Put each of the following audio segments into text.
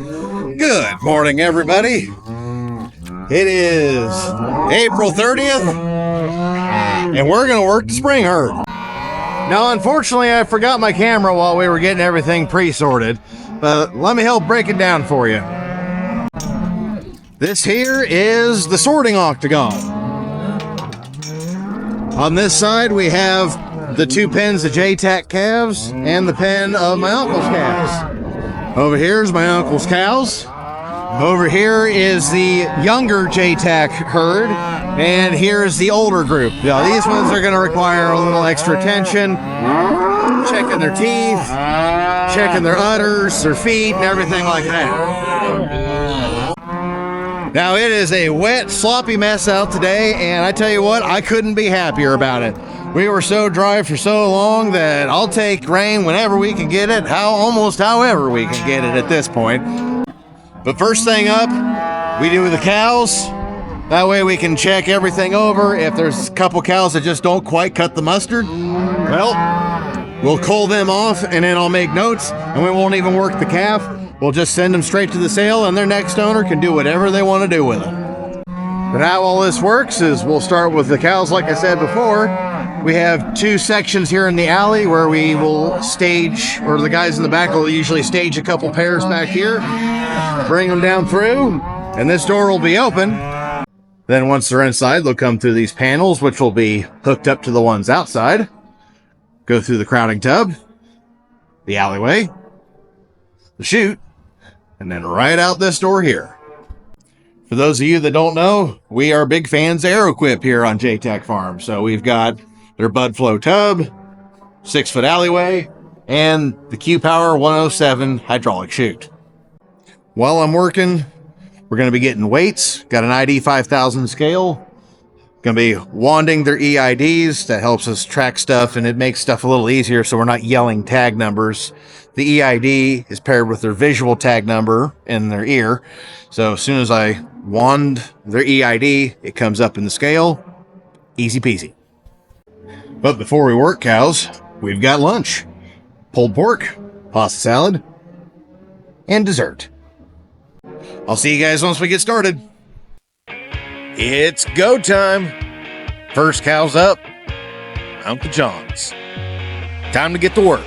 Good morning, everybody. It is April 30th, and we're going to work the spring herd. Now, unfortunately, I forgot my camera while we were getting everything pre-sorted, but let me help break it down for you. This here is the sorting octagon. On this side, we have the two pens of JTAC calves and the pen of my uncle's calves. Over here is my uncle's cows. Over here is the younger JTAC herd, and here's the older group. Now, these ones are going to require a little extra attention, checking their teeth, checking their udders, their feet, and everything like that. Now, it is a wet, sloppy mess out today, and I tell you what, I couldn't be happier about it. We were so dry for so long that I'll take rain whenever we can get it, almost however we can get it at this point. But first thing up, we do the cows. That way we can check everything over. If there's a couple cows that just don't quite cut the mustard, well, we'll cull them off, and then I'll make notes, and we won't even work the calf. We'll just send them straight to the sale, and their next owner can do whatever they want to do with them. But how all this works is we'll start with the cows, like I said before. We have two sections here in the alley where we will stage, or the guys in the back will usually stage a couple pairs back here, bring them down through, and this door will be open. Then once they're inside, they'll come through these panels, which will be hooked up to the ones outside, go through the crowding tub, the alleyway, the chute, and then right out this door here. For those of you that don't know, we are big fans of Arrowquip here on JTAC Farm. So we've got their Bud Flow tub, 6-foot alleyway, and the Q-Power 107 hydraulic chute. While I'm working, we're going to be getting weights. Got an ID 5000 scale. Going to be wanding their EIDs. That helps us track stuff, and it makes stuff a little easier so we're not yelling tag numbers. The EID is paired with their visual tag number in their ear. So as soon as I wand their EID, it comes up in the scale. Easy peasy. But before we work cows, we've got lunch. Pulled pork, pasta salad, and dessert. I'll see you guys once we get started. It's go time. First cows up, Uncle John's. Time to get to work.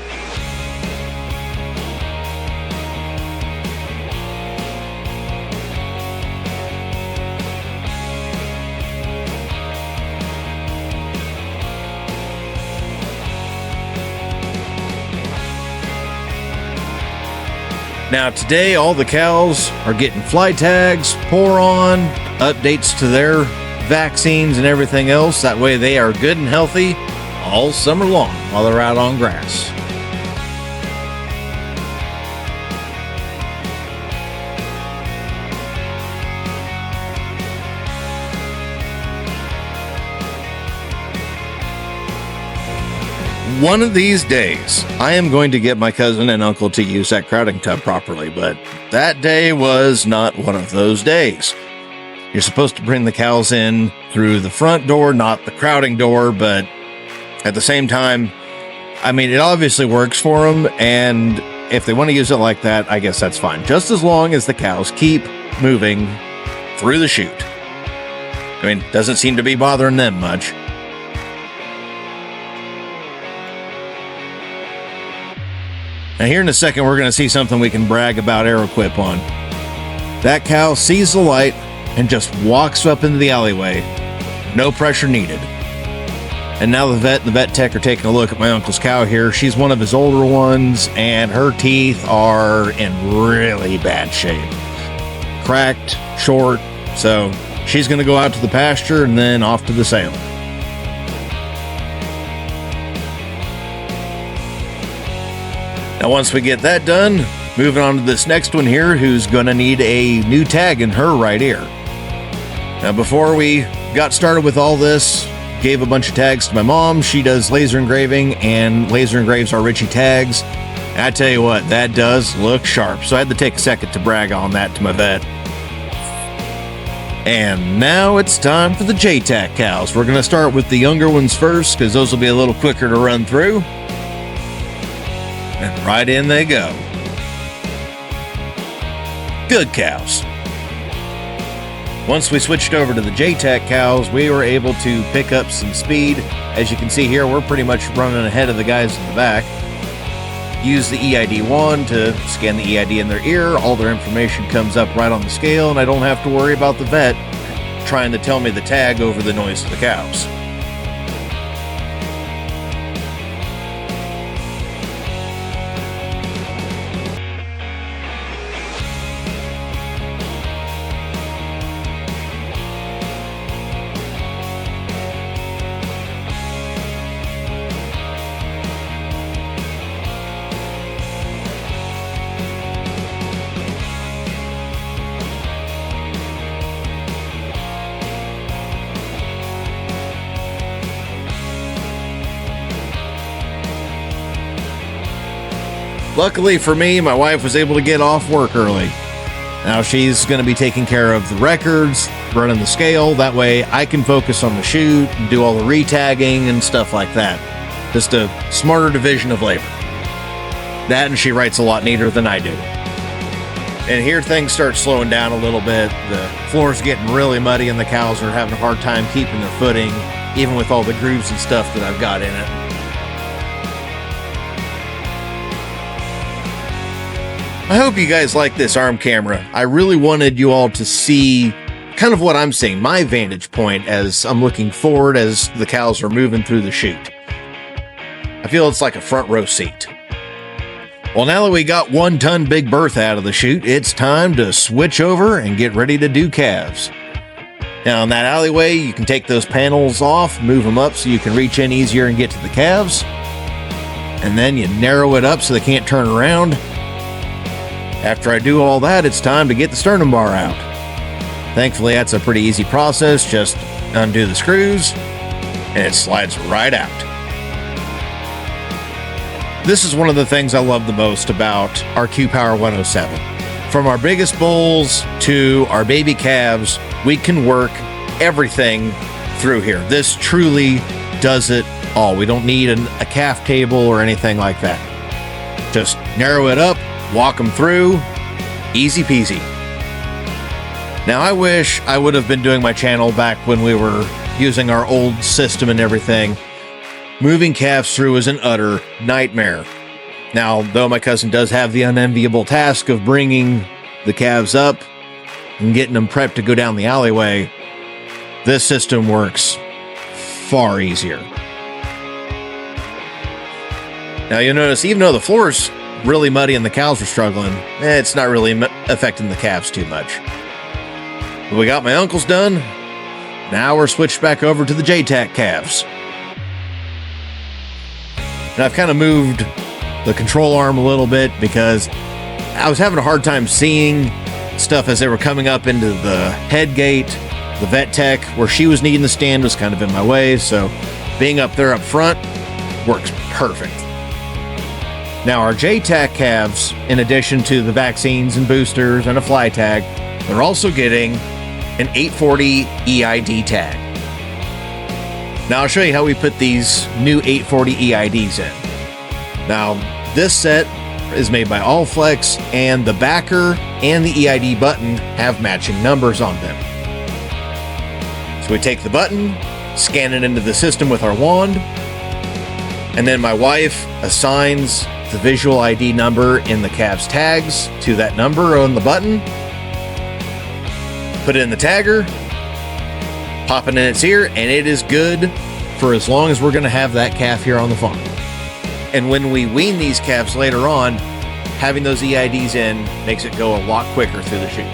Now today, all the cows are getting fly tags, pour on, updates to their vaccines and everything else. That way they are good and healthy all summer long while they're out on grass. One of these days, I am going to get my cousin and uncle to use that crowding tub properly, but that day was not one of those days. You're supposed to bring the cows in through the front door, not the crowding door, but at the same time, I mean, it obviously works for them, and if they want to use it like that, I guess that's fine, just as long as the cows keep moving through the chute. I mean, doesn't seem to be bothering them much. Now here in a second, we're going to see something we can brag about Arrowquip on. That cow sees the light and just walks up into the alleyway. No pressure needed. And now the vet and the vet tech are taking a look at my uncle's cow here. She's one of his older ones, and her teeth are in really bad shape. Cracked, short, so she's going to go out to the pasture and then off to the sale. Now once we get that done, moving on to this next one here who's going to need a new tag in her right ear. Now before we got started with all this, gave a bunch of tags to my mom. She does laser engraving and laser engraves our Ritchie tags. And I tell you what, that does look sharp. So I had to take a second to brag on that to my vet. And now it's time for the JTAC cows. We're going to start with the younger ones first because those will be a little quicker to run through. And right in they go. good cows. Once we switched over to the JTAC cows, we were able to pick up some speed. As you can see here, we're pretty much running ahead of the guys in the back. Use the EID wand to scan the EID in their ear. All their information comes up right on the scale, and I don't have to worry about the vet trying to tell me the tag over the noise of the cows. Luckily for me, my wife was able to get off work early. Now she's going to be taking care of the records, running the scale. That way I can focus on the chute and do all the retagging and stuff like that. Just a smarter division of labor. That, and she writes a lot neater than I do. And here things start slowing down a little bit. The floor's getting really muddy and the cows are having a hard time keeping their footing, even with all the grooves and stuff that I've got in it. I hope you guys like this arm camera. I really wanted you all to see kind of what I'm seeing, my vantage point as I'm looking forward as the cows are moving through the chute. I feel it's like a front row seat. Well, now that we got 1 ton Big Bertha out of the chute, it's time to switch over and get ready to do calves. Now in that alleyway, you can take those panels off, move them up so you can reach in easier and get to the calves. And then you narrow it up so they can't turn around. After I do all that, it's time to get the sternum bar out. Thankfully, that's a pretty easy process. Just undo the screws, and it slides right out. This is one of the things I love the most about our Q-Power 107. From our biggest bulls to our baby calves, we can work everything through here. This truly does it all. We don't need a calf table or anything like that. Just narrow it up, walk them through, easy peasy. Now I wish I would have been doing my channel back when we were using our old system and everything. Moving calves through is an utter nightmare. Now, though my cousin does have the unenviable task of bringing the calves up and getting them prepped to go down the alleyway, this system works far easier. Now you'll notice, even though the floor's really muddy and the cows are struggling, it's not really affecting the calves too much. But we got my uncles done. Now we're switched back over to the JTAC calves. And I've kind of moved the control arm a little bit because I was having a hard time seeing stuff as they were coming up into the head gate. The vet tech, where she was needing to stand, was kind of in my way, so being up there up front works perfect. Now our JTAC calves, in addition to the vaccines and boosters and a fly tag, they're also getting an 840 EID tag. Now I'll show you how we put these new 840 EIDs in. Now this set is made by Allflex, and the backer and the EID button have matching numbers on them. So we take the button, scan it into the system with our wand, and then my wife assigns the visual ID number in the calf's tags to that number on the button. Put it in the tagger, pop it in its ear, and it is good for as long as we're going to have that calf here on the farm. And when we wean these calves later on, having those EIDs in makes it go a lot quicker through the chute.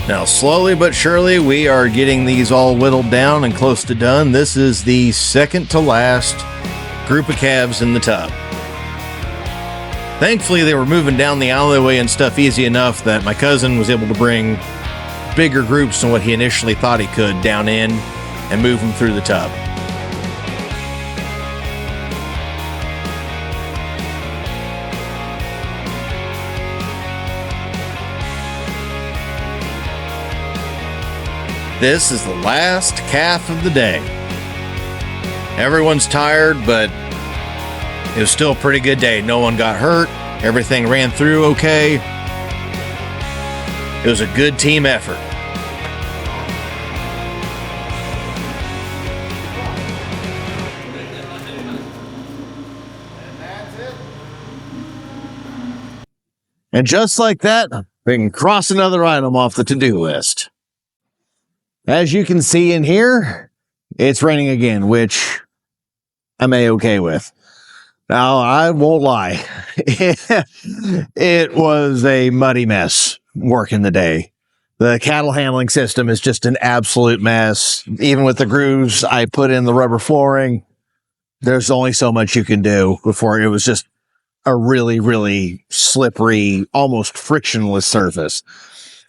Now, slowly but surely, we are getting these all whittled down and close to done. This is the second to last group of calves in the tub. Thankfully, they were moving down the alleyway and stuff easy enough that my cousin was able to bring bigger groups than what he initially thought he could down in and move them through the tub. this is the last calf of the day. Everyone's tired, but it was still a pretty good day. No one got hurt. Everything ran through okay. It was a good team effort. And just like that, we can cross another item off the to-do list. As you can see in here, it's raining again, which I'm A-okay with. Now, I won't lie. It was a muddy mess working the day. The cattle handling system is just an absolute mess. Even with the grooves I put in the rubber flooring, there's only so much you can do before it was just a really, really slippery, almost frictionless surface.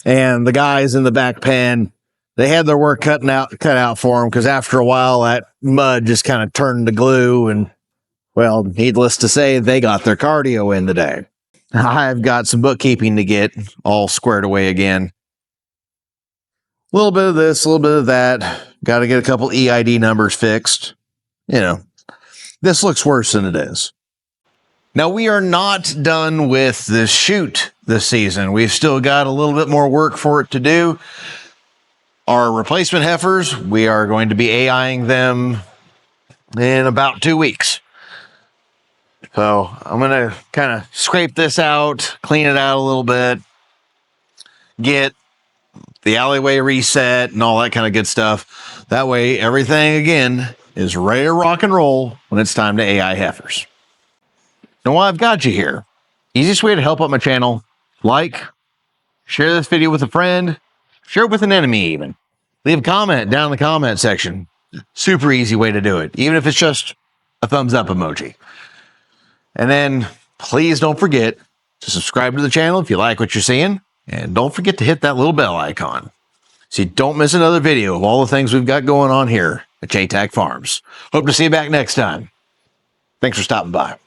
And the guys in the back pen, they had their work cut out for them, because after a while that mud just kind of turned to glue, and well, needless to say, they got their cardio in today. I've got some bookkeeping to get all squared away again. A little bit of this, a little bit of that. Got to get a couple EID numbers fixed. You know, this looks worse than it is. Now, we are not done with the chute this season. We've still got a little bit more work for it to do. Our replacement heifers, we are going to be AIing them in about 2 weeks. So I'm going to kind of scrape this out, clean it out a little bit, get the alleyway reset and all that kind of good stuff. That way, everything, again, is ready to rock and roll when it's time to AI heifers. Now, while I've got you here, easiest way to help out my channel, like, share this video with a friend, share it with an enemy even. Leave a comment down in the comment section. Super easy way to do it, even if it's just a thumbs up emoji. And then please don't forget to subscribe to the channel if you like what you're seeing. And don't forget to hit that little bell icon so you don't miss another video of all the things we've got going on here at JTAC Farms. Hope to see you back next time. Thanks for stopping by.